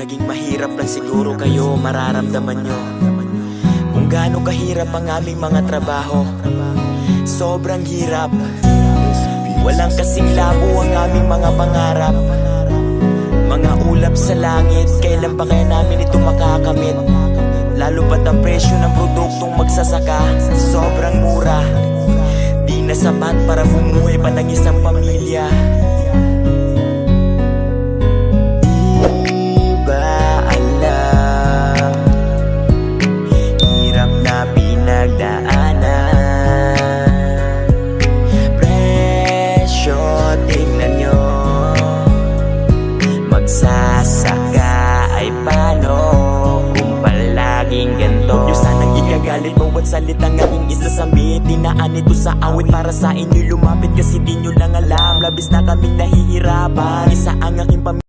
naging mahirap lang siguro kayo, mararamdaman nyo kung gaano kahirap ang aming mga trabaho. Sobrang hirap, walang kasing labo ang aming mga pangarap. Mga ulap sa langit, kailan pa kaya namin ito makakamit? Lalo pat ang presyo ng produktong magsasaka, sobrang mura. Di na sapat para bumuhay pa ng isang pamilya. Di ba alam, hirap na pinagdaanan. Presyo, tingnan nyo, magsasaka ay paano kung palaging ganito? Huwag nyo sanang igagalit bawat salitang aking isasambit. Dinaan ito sa awit para sa inyo lumapit, kasi di nyo lang alam, labis na kaming nahihirapan. Isa ang aking pamilya.